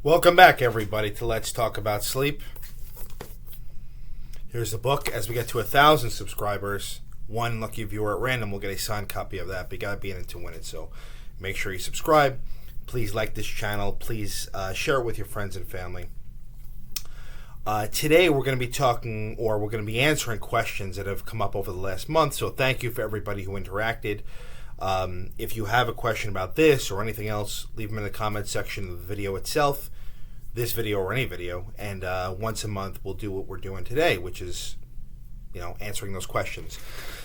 Welcome back, everybody, to Let's Talk About Sleep. Here's the book. As we get to 1,000 subscribers, one lucky viewer at random will get a signed copy of that. But you got to be in it to win it, so make sure you subscribe. Please like this channel. Please share it with your friends and family. Today we're going to be talking, or we're going to be answering questions that have come up over the last month. So thank you for everybody who interacted. If you have a question about this or anything else, leave them in the comment section of the video itself, this video or any video, and once a month we'll do what we're doing today, which is, answering those questions.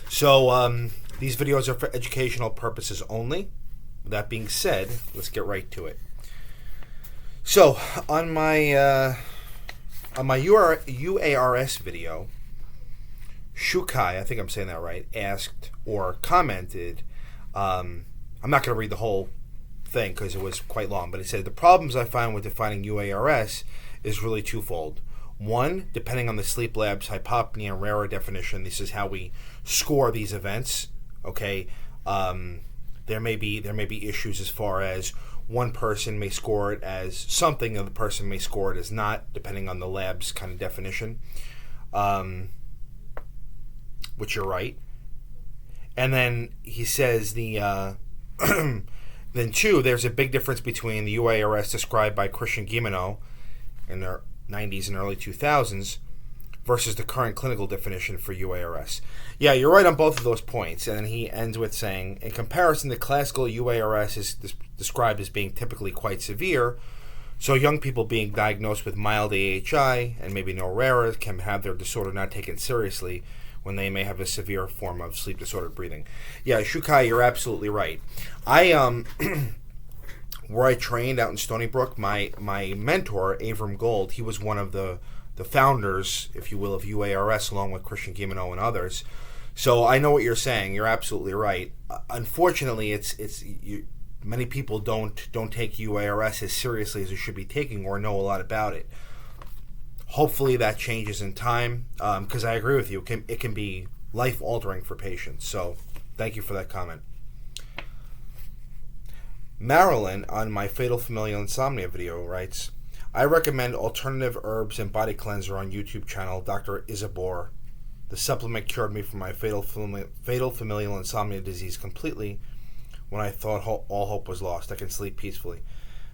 So these videos are for educational purposes only. With that being said, let's get right to it. So on my URAS video, Shukai, I think I'm saying that right, asked or commented. I'm not going to read the whole thing because it was quite long, but it said, the problems I find with defining URAS is really twofold. One, depending on the sleep lab's hypopnea and RARA definition, this is how we score these events. Okay, there may be issues as far as one person may score it as something, and the person may score it as not, depending on the lab's kind of definition. Which you're right. And then he says then two, there's a big difference between the URAS described by Christian Guilleminault in the 90s and early 2000s versus the current clinical definition for URAS. Yeah, you're right on both of those points. And then he ends with saying, in comparison, the classical URAS is described as being typically quite severe. So young people being diagnosed with mild AHI and maybe no RARA can have their disorder not taken seriously when they may have a severe form of sleep disordered breathing. Yeah, Shukai, you're absolutely right. I where I trained out in Stony Brook, my mentor, Avram Gold, he was one of the founders, if you will, of URAS, along with Christian Guilleminault and others. So I know what you're saying. You're absolutely right. Unfortunately, many people don't take URAS as seriously as they should be taking or know a lot about it. Hopefully that changes in time, because I agree with you. It can be life-altering for patients. So thank you for that comment. Marilyn, on my Fatal Familial Insomnia video, writes, I recommend alternative herbs and body cleanser on YouTube channel Dr. Isabor. The supplement cured me from my fatal familial insomnia disease completely when I thought all hope was lost. I can sleep peacefully.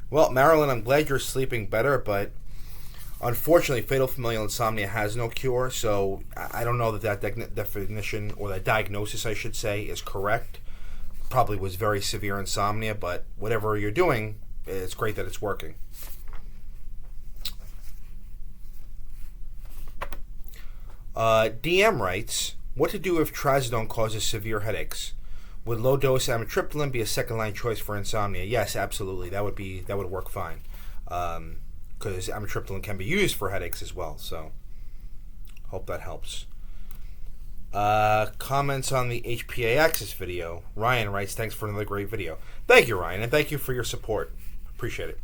Well, Marilyn, I'm glad you're sleeping better, but unfortunately, fatal familial insomnia has no cure, so I don't know that definition, or that diagnosis, I should say, is correct. Probably was very severe insomnia, but whatever you're doing, it's great that it's working. DM writes, what to do if trazodone causes severe headaches? Would low-dose amitriptyline be a second-line choice for insomnia? Yes, absolutely. That would work fine. Because amitriptyline can be used for headaches as well, so hope that helps. Comments on the HPA Axis video. Ryan writes, thanks for another great video. Thank you, Ryan, and thank you for your support. Appreciate it.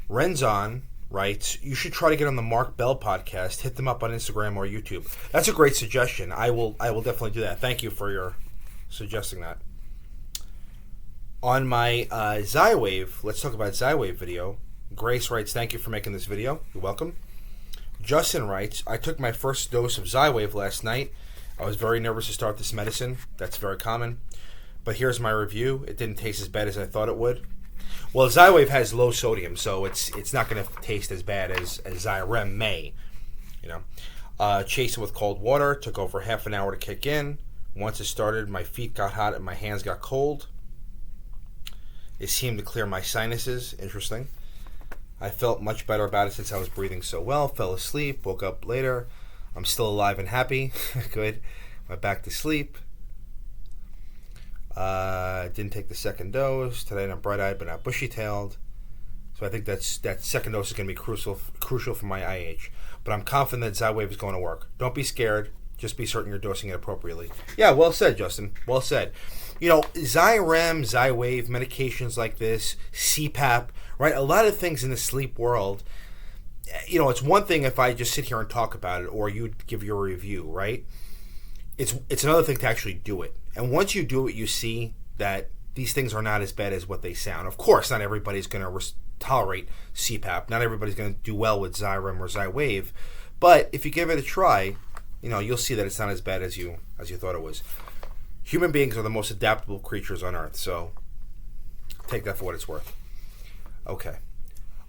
Renzon writes, you should try to get on the Mark Bell podcast. Hit them up on Instagram or YouTube. That's a great suggestion. I will definitely do that. Thank you for your suggesting that. On my Xywave, let's talk about Xywave video, Grace writes, thank you for making this video. You're welcome. Justin writes, I took my first dose of Xywave last night. I was very nervous to start this medicine. That's very common. But here's my review. It didn't taste as bad as I thought it would. Well, Xywave has low sodium, so it's not going to taste as bad as Xyrem may. Chased it with cold water. Took over half an hour to kick in. Once it started, my feet got hot and my hands got cold. It seemed to clear my sinuses. Interesting. I felt much better about it since I was breathing so well. Fell asleep, woke up later. I'm still alive and happy. Good. Went back to sleep. Didn't take the second dose. Today I'm bright-eyed but not bushy-tailed. So I think that second dose is going to be crucial for my IH. But I'm confident that Xywave is going to work. Don't be scared. Just be certain you're dosing it appropriately. Yeah, well said, Justin. Well said. Xyrem, Xywave, medications like this, CPAP, right? A lot of things in the sleep world, it's one thing if I just sit here and talk about it or you give your review, right? It's another thing to actually do it. And once you do it, you see that these things are not as bad as what they sound. Of course, not everybody's going to tolerate CPAP. Not everybody's going to do well with Xyrem or Xywav, but if you give it a try, you'll see that it's not as bad as you thought it was. Human beings are the most adaptable creatures on Earth, so take that for what it's worth. Okay.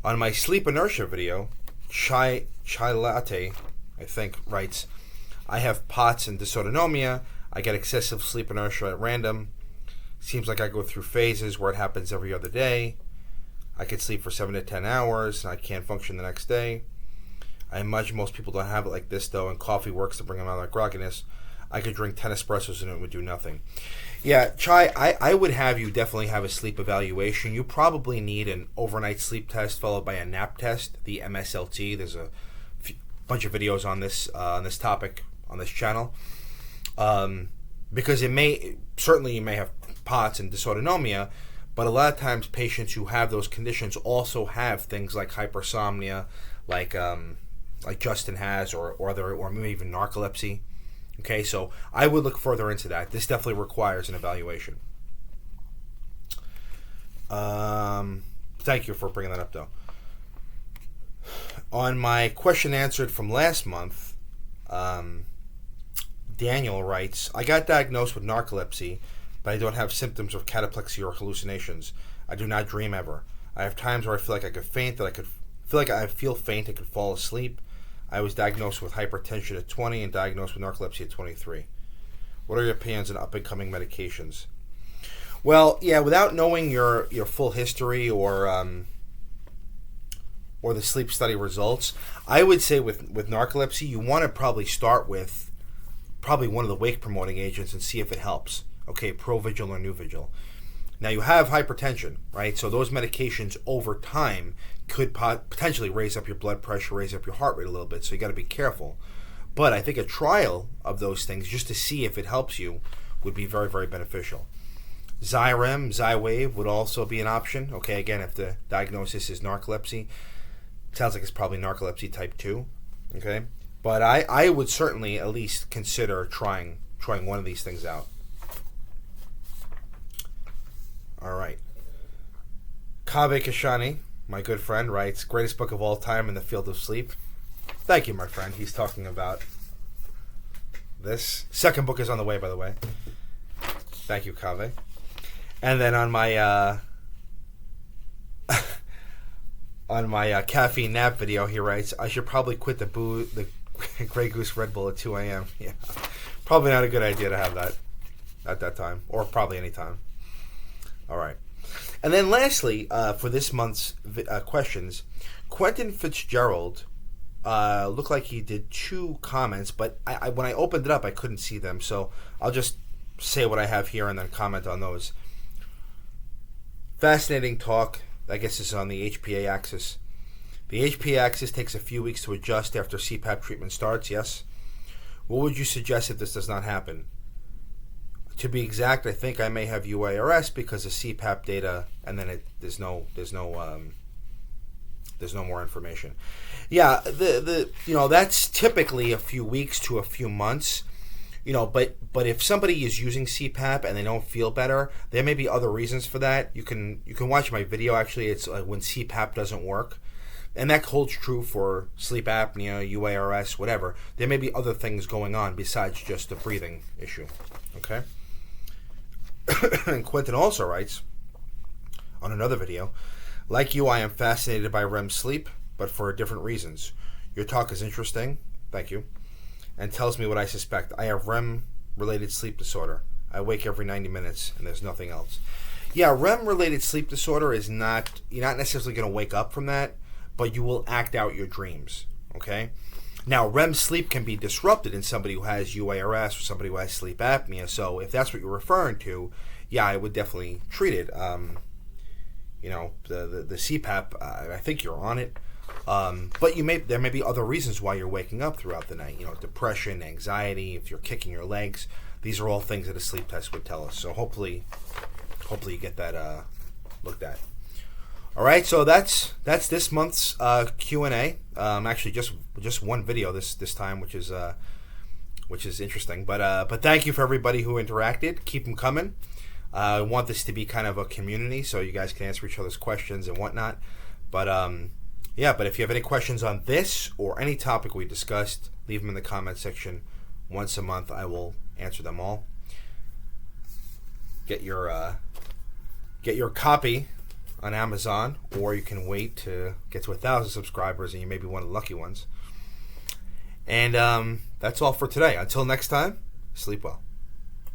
On my sleep inertia video, Chai Latte, I think, writes, I have POTS and dysautonomia. I get excessive sleep inertia at random. Seems like I go through phases where it happens every other day. I can sleep for 7 to 10 hours, and I can't function the next day. I imagine most people don't have it like this, though, and coffee works to bring them out of that grogginess. I could drink 10 espressos and it would do nothing. Yeah, Chai, I would have you definitely have a sleep evaluation. You probably need an overnight sleep test followed by a nap test, the MSLT. There's a bunch of videos on this topic on this channel. Because you may have POTS and dysautonomia, but a lot of times patients who have those conditions also have things like hypersomnia, like Justin has, or maybe even narcolepsy. Okay, so I would look further into that. This definitely requires an evaluation. Thank you for bringing that up, though. On my question answered from last month, Daniel writes, I got diagnosed with narcolepsy, but I don't have symptoms of cataplexy or hallucinations. I do not dream ever. I have times where I feel like I could faint, I feel faint, I could fall asleep. I was diagnosed with hypertension at 20 and diagnosed with narcolepsy at 23. What are your opinions on up-and-coming medications? Well, yeah, without knowing your full history or the sleep study results, I would say with narcolepsy, you want to probably start with probably one of the wake-promoting agents and see if it helps. Okay, Provigil or Nuvigil. Now, you have hypertension, right? So those medications over time could potentially raise up your blood pressure, raise up your heart rate a little bit, so you got to be careful. But I think a trial of those things, just to see if it helps you, would be very, very beneficial. Xyrem, Xywav would also be an option. Okay, again, if the diagnosis is narcolepsy, sounds like it's probably narcolepsy type 2. Okay, but I would certainly at least consider trying one of these things out. All right. Kaveh Kashani, my good friend, writes, greatest book of all time in the field of sleep. Thank you, my friend. He's talking about this. Second book is on the way, by the way. Thank you, Kaveh. And then on my caffeine nap video, he writes, I should probably quit the Grey Goose Red Bull at 2 a.m. Yeah, probably not a good idea to have that at that time, or probably any time. All right. And then lastly, for this month's questions, Quentin Fitzgerald looked like he did 2 comments, but when I opened it up, I couldn't see them. So I'll just say what I have here and then comment on those. Fascinating talk. I guess this is on the HPA axis. The HPA axis takes a few weeks to adjust after CPAP treatment starts, yes? What would you suggest if this does not happen? To be exact, I think I may have URAS because of CPAP data, and then there's no more information. Yeah, that's typically a few weeks to a few months, But if somebody is using CPAP and they don't feel better, there may be other reasons for that. You can watch my video. Actually, it's when CPAP doesn't work, and that holds true for sleep apnea, URAS, whatever. There may be other things going on besides just the breathing issue. Okay. And Quentin also writes on another video, like you, I am fascinated by REM sleep, but for different reasons. Your talk is interesting, thank you, and tells me what I suspect. I have REM-related sleep disorder. I wake every 90 minutes, and there's nothing else. Yeah, REM-related sleep disorder is not, you're not necessarily going to wake up from that, but you will act out your dreams, okay? Now, REM sleep can be disrupted in somebody who has URAS or somebody who has sleep apnea. So if that's what you're referring to, yeah, I would definitely treat it. The CPAP, I think you're on it. But there may be other reasons why you're waking up throughout the night. Depression, anxiety, if you're kicking your legs. These are all things that a sleep test would tell us. So hopefully you get that looked at. All right, so that's this month's Q&A. Actually, just one video this time, which is interesting. But thank you for everybody who interacted. Keep them coming. I want this to be kind of a community, so you guys can answer each other's questions and whatnot. But but if you have any questions on this or any topic we discussed, leave them in the comment section. Once a month, I will answer them all. Get your copy on Amazon, or you can wait to get to 1,000 subscribers, and you may be one of the lucky ones. And that's all for today. Until next time, sleep well.